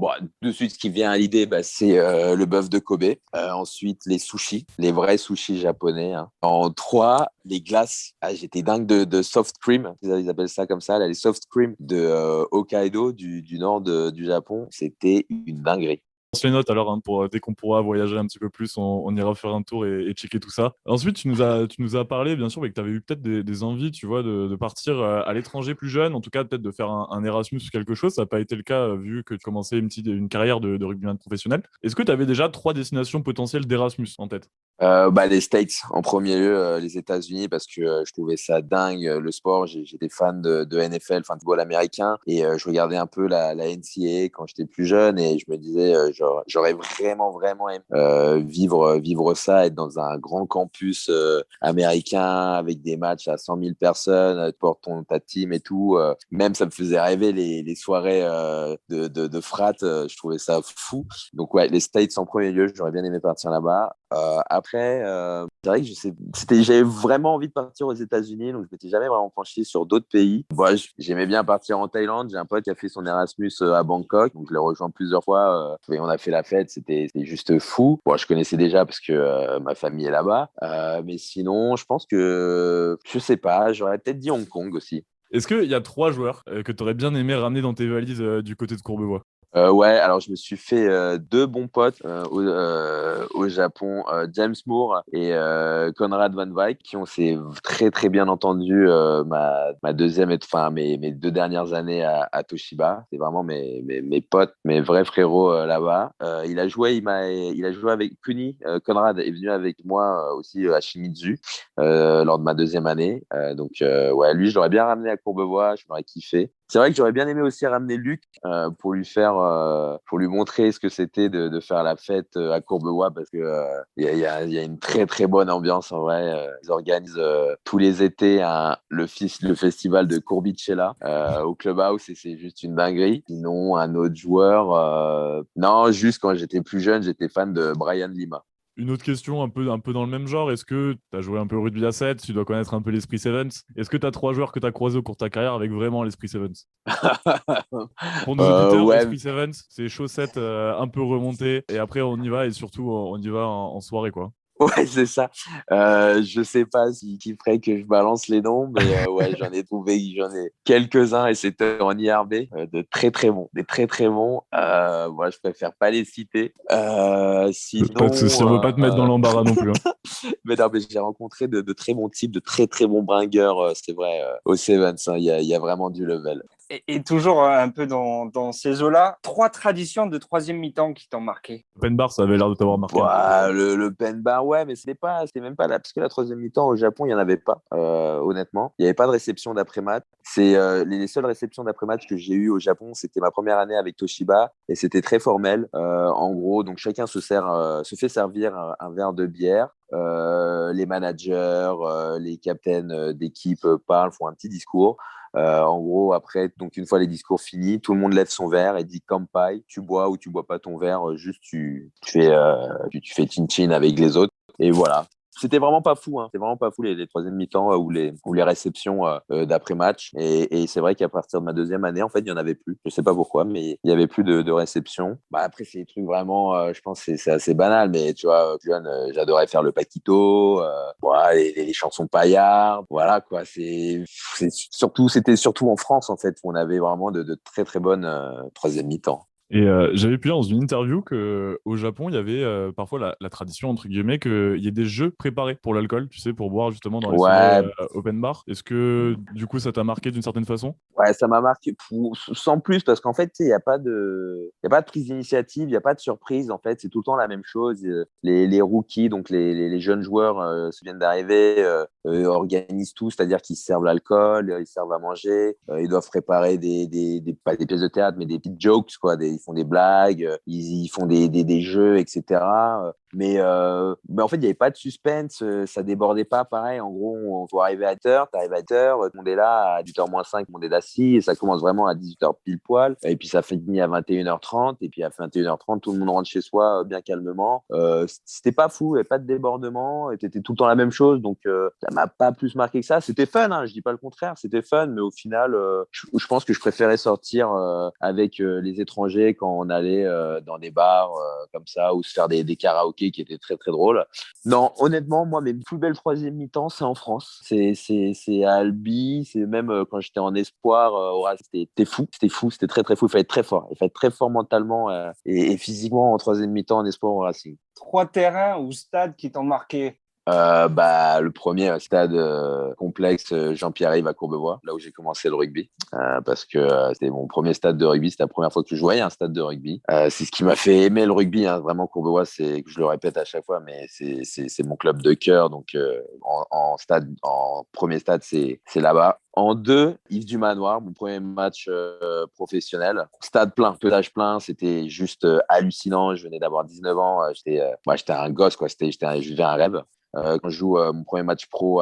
de suite, ce qui vient à l'idée, c'est le bœuf de Kobe. Ensuite, les sushis, les vrais sushis japonais, hein. En 3, les glaces. J'étais dingue de soft cream, ils appellent ça comme ça, là, les soft cream de Hokkaido, du nord du Japon. C'était une dinguerie. On se les note alors, hein, pour dès qu'on pourra voyager un petit peu plus, on ira faire un tour et checker tout ça. Ensuite, tu nous as parlé, bien sûr, mais que tu avais eu peut-être des envies, tu vois, de partir à l'étranger plus jeune, en tout cas peut-être de faire un Erasmus ou quelque chose. Ça n'a pas été le cas vu que tu commençais une carrière de rugbyman professionnel. Est-ce que tu avais déjà 3 destinations potentielles d'Erasmus en tête? Les States, en premier lieu, les États-Unis, parce que je trouvais ça dingue, le sport. J'étais fan de NFL, enfin de football américain, et je regardais un peu la NCAA quand j'étais plus jeune, et je me disais, j'aurais vraiment, vraiment aimé vivre ça, être dans un grand campus américain avec des matchs à 100 000 personnes, tu portes ta team et tout. Même ça me faisait rêver les soirées de frat, je trouvais ça fou. Donc ouais, les States en premier lieu, j'aurais bien aimé partir là-bas. Après, c'est vrai que j'avais vraiment envie de partir aux États-Unis, donc je m'étais jamais vraiment penché sur d'autres pays. Moi, j'aimais bien partir en Thaïlande. J'ai un pote qui a fait son Erasmus à Bangkok, donc je l'ai rejoint plusieurs fois. Et on a fait la fête, c'était juste fou. Bon, je connaissais déjà parce que ma famille est là-bas, mais sinon, je pense que je sais pas, j'aurais peut-être dit Hong Kong aussi. Est-ce qu'il y a 3 joueurs que tu aurais bien aimé ramener dans tes valises du côté de Courbevoie? Ouais, alors je me suis fait 2 bons potes au Japon, James Moore et Conrad Van Wyk, qui on s'est très très bien entendu ma deuxième enfin mes 2 dernières années à Toshiba. C'est vraiment mes potes, mes vrais frérots là-bas. Il a joué avec Kuni. Conrad est venu avec moi aussi à Shimizu lors de ma deuxième année. Donc ouais, lui je l'aurais bien ramené à Courbevoie, je m'aurais kiffé. C'est vrai que j'aurais bien aimé aussi ramener Luc pour lui montrer ce que c'était de faire la fête à Courbevoie, parce que il y a une très très bonne ambiance en vrai. Ils organisent tous les étés le festival de Courbicella au Clubhouse, et c'est juste une dinguerie. Sinon, un autre joueur, non, juste quand j'étais plus jeune, j'étais fan de Brian Lima. Une autre question un peu dans le même genre. Est-ce que tu as joué un peu au rugby à 7? Tu dois connaître un peu l'esprit Sevens. Est-ce que tu as 3 joueurs que tu as croisés au cours de ta carrière avec vraiment l'esprit Sevens? Pour nos auditeurs, Ouais. l'esprit Sevens, c'est chaussettes un peu remontées. Et après, on y va, et surtout, on y va en soirée, quoi. Ouais, c'est ça. Je sais pas qui ferait que je balance les noms, mais ouais, j'en ai quelques-uns, et c'était en IRB, de très très bons, des très très bons. Moi, je préfère pas les citer. Sinon, Pas de souci, on veut pas te mettre dans l'embarras non plus, hein. mais non, mais j'ai rencontré de très bons types, de très très bons bringueurs, c'est vrai, au Sevens, hein, il y a vraiment du level. Et toujours un peu dans ces eaux-là, 3 traditions de troisième mi-temps qui t'ont marqué. Open bar, ça avait l'air de t'avoir marqué. Ouais, le pen bar, ouais, mais c'était même pas là, parce que la troisième mi-temps au Japon, il n'y en avait pas, honnêtement. Il n'y avait pas de réception d'après-match. C'est les seules réceptions d'après-match que j'ai eues au Japon, c'était ma première année avec Toshiba, et c'était très formel. En gros, donc chacun se fait servir un verre de bière. Les managers, les captains d'équipe parlent, font un petit discours. En gros, après, donc une fois les discours finis, tout le monde lève son verre et dit Kampai. Tu bois ou tu bois pas ton verre, juste tu fais chin-chin avec les autres. Et voilà. C'était vraiment pas fou, hein. C'était vraiment pas fou les troisième mi-temps ou les réceptions d'après-match. Et c'est vrai qu'à partir de ma deuxième année, en fait, il y en avait plus. Je sais pas pourquoi, mais il y avait plus de réceptions. Bah, après, c'est des trucs vraiment, je pense que c'est assez banal, mais tu vois, plus jeune, j'adorais faire le paquito, voilà, les chansons paillardes, voilà quoi. C'était surtout en France, en fait, où on avait vraiment de très très bonnes troisième mi-temps. Et j'avais pu lire dans une interview qu'au Japon, il y avait parfois la tradition, entre guillemets, qu'il y ait des jeux préparés pour l'alcool, tu sais, pour boire justement dans les Ouais. soirées open bar. Est-ce que du coup, ça t'a marqué d'une certaine façon? Ouais, ça m'a marqué sans plus, parce qu'en fait, il n'y a pas de prise d'initiative, il n'y a pas de surprise. En fait, c'est tout le temps la même chose. Les rookies, donc les jeunes joueurs qui viennent d'arriver, organisent tout, c'est-à-dire qu'ils servent l'alcool, ils servent à manger, ils doivent préparer pas des pièces de théâtre, mais des petites jokes, quoi. Ils font des blagues, ils font des jeux, etc. Mais en fait, il n'y avait pas de suspense, ça débordait pas pareil. En gros, on faut arriver à 8h, tu arrives à 8h, tout le monde est là, à 18h moins 5, tout le monde est assis, et ça commence vraiment à 18h pile poil, et puis ça finit à 21h30, et puis à 21h30, tout le monde rentre chez soi bien calmement. C'était pas fou, il n'y avait pas de débordement, c'était tout le temps la même chose, donc ça m'a pas plus marqué que ça. C'était fun, hein, je dis pas le contraire, c'était fun, mais au final, je pense que je préférais sortir avec les étrangers s'amusait quand on allait dans des bars comme ça ou se faire des karaokés qui étaient très très drôles. Non, honnêtement, moi, mes plus belles troisième mi-temps, c'est en France. C'est à Albi, c'est même quand j'étais en espoir, c'était fou, c'était très très fou. Il fallait être très fort, mentalement et physiquement en troisième mi-temps en espoir au Racing. 3 terrains ou stades qui t'ont marqué? Le premier stade complexe Jean-Pierre-Yves à Courbevoie, là où j'ai commencé le rugby, parce que c'était mon premier stade de rugby, c'était la première fois que je jouais à un stade de rugby. C'est ce qui m'a fait aimer le rugby, hein. Vraiment Courbevoie, je le répète à chaque fois, mais c'est mon club de cœur, donc en premier stade, c'est là-bas. En 2, Yves du Manoir, mon premier match professionnel. Stade plein, pelage plein, c'était juste hallucinant. Je venais d'avoir 19 ans, j'étais un gosse, quoi. Je vivais un rêve. Quand je joue mon premier match pro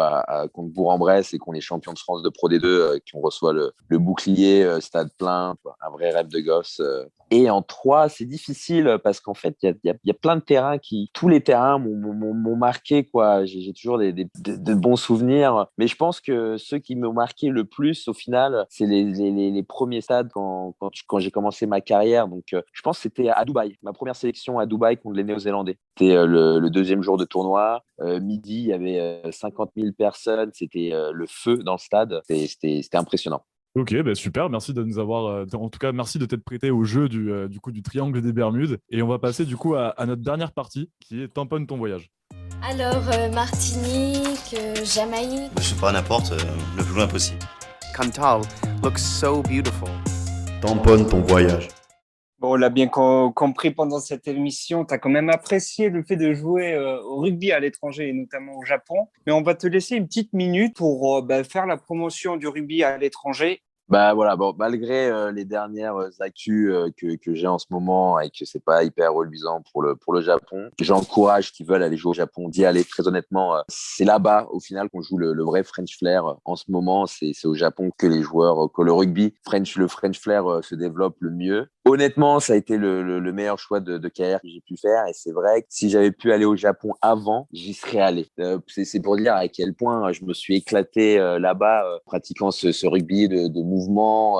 contre Bourg-en-Bresse et qu'on est champion de France de Pro D2, qu'on reçoit le bouclier, stade plein, un vrai rêve de gosse. Et en 3, c'est difficile parce qu'en fait, il y a plein de terrains tous les terrains m'ont marqué, quoi. J'ai toujours de bons souvenirs. Mais je pense que ceux qui m'ont marqué le plus, au final, c'est les premiers stades quand j'ai commencé ma carrière. Donc, je pense que c'était à Dubaï. Ma première sélection à Dubaï contre les Néo-Zélandais. C'était le deuxième jour de tournoi. Midi, il y avait 50 000 personnes. C'était le feu dans le stade. C'était impressionnant. Ok, super, merci de nous avoir, en tout cas, merci de t'être prêté au jeu du triangle des Bermudes. Et on va passer du coup à notre dernière partie, qui est Tamponne ton voyage. Alors, Martinique, Jamaïque. Je sais pas, n'importe, le plus loin possible. Cantal looks so beautiful. Tamponne ton voyage. Bon, on l'a bien compris pendant cette émission, tu as quand même apprécié le fait de jouer au rugby à l'étranger et notamment au Japon. Mais on va te laisser une petite minute pour faire la promotion du rugby à l'étranger. Malgré les dernières actus que j'ai en ce moment et que c'est pas hyper reluisant pour le Japon, j'encourage qui veulent aller jouer au Japon d'y aller. Très honnêtement, c'est là-bas au final qu'on joue le vrai French Flair. En ce moment, c'est au Japon que le rugby le French Flair se développe le mieux. Honnêtement, ça a été le meilleur choix de carrière que j'ai pu faire et c'est vrai que si j'avais pu aller au Japon avant, j'y serais allé. C'est pour dire à quel point je me suis éclaté là-bas pratiquant ce rugby de mouvement,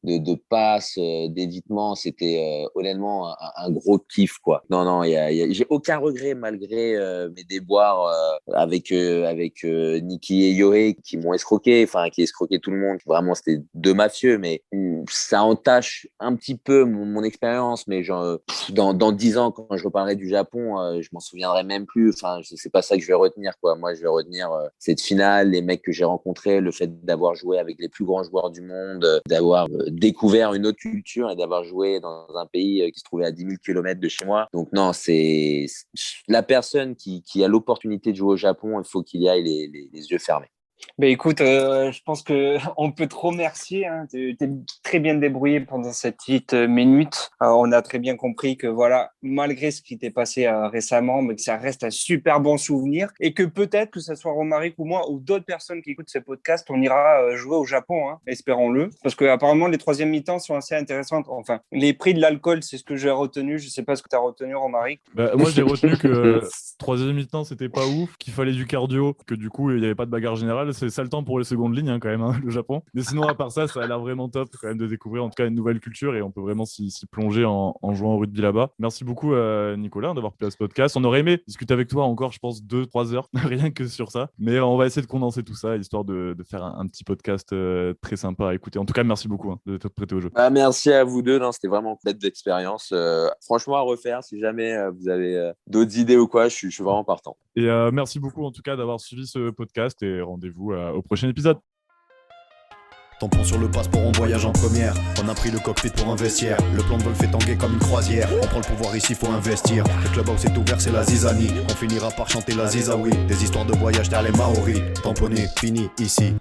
de passe, d'évitement. C'était honnêtement un gros kiff, quoi. Non, j'ai aucun regret malgré mes déboires avec Niki et Yohei qui m'ont escroqué, qui escroqué tout le monde. Vraiment, c'était deux mafieux, mais ça entache un petit peu mon expérience, mais dans 10 ans, quand je reparlerai du Japon, je m'en souviendrai même plus. C'est pas ça que je vais retenir, quoi. Moi, je vais retenir cette finale, les mecs que j'ai rencontrés, le fait d'avoir joué avec les plus grands joueurs du monde, d'avoir découvert une autre culture et d'avoir joué dans un pays qui se trouvait à 10 000 km de chez moi. Donc non, c'est la personne qui a l'opportunité de jouer au Japon, il faut qu'il y aille les yeux fermés. Écoute, je pense qu'on peut te remercier. Hein. Tu t'es très bien débrouillé pendant cette petite minute. On a très bien compris que voilà, malgré ce qui t'est passé récemment, mais que ça reste un super bon souvenir et que peut-être que ce soit Romaric ou moi ou d'autres personnes qui écoutent ce podcast, on ira jouer au Japon, hein, espérons-le. Parce que apparemment les troisième mi-temps sont assez intéressantes. Enfin, les prix de l'alcool, c'est ce que j'ai retenu. Je sais pas ce que tu as retenu, Romaric. Moi, j'ai retenu que troisième mi-temps, c'était pas ouf, qu'il fallait du cardio, que du coup, il n'y avait pas de bagarre générale. C'est ça le temps pour les secondes lignes, hein, quand même, hein, le Japon. Mais sinon, à part ça, ça a l'air vraiment top quand même de découvrir en tout cas une nouvelle culture et on peut vraiment s'y plonger en jouant au rugby là-bas. Merci beaucoup, Nicolas, d'avoir pu à ce podcast. On aurait aimé discuter avec toi encore, je pense, 2-3 heures, rien que sur ça. Mais on va essayer de condenser tout ça, histoire de faire un petit podcast très sympa à écouter. En tout cas, merci beaucoup de te prêter au jeu. Merci à vous deux. Non, c'était vraiment une bête d'expérience. Franchement, à refaire, si jamais vous avez d'autres idées ou quoi, je suis vraiment partant. Et merci beaucoup en tout cas d'avoir suivi ce podcast et rendez-vous au prochain épisode. Tampon sur le passeport, on voyage en première. On a pris le cockpit pour un vestiaire. Le plan de vol fait tanguer comme une croisière. On prend le pouvoir ici, faut investir. Le clubhouse est ouvert, c'est la zizanie. On finira par chanter la zizaoui. Des histoires de voyage derrière les Maoris. Tamponné, fini ici.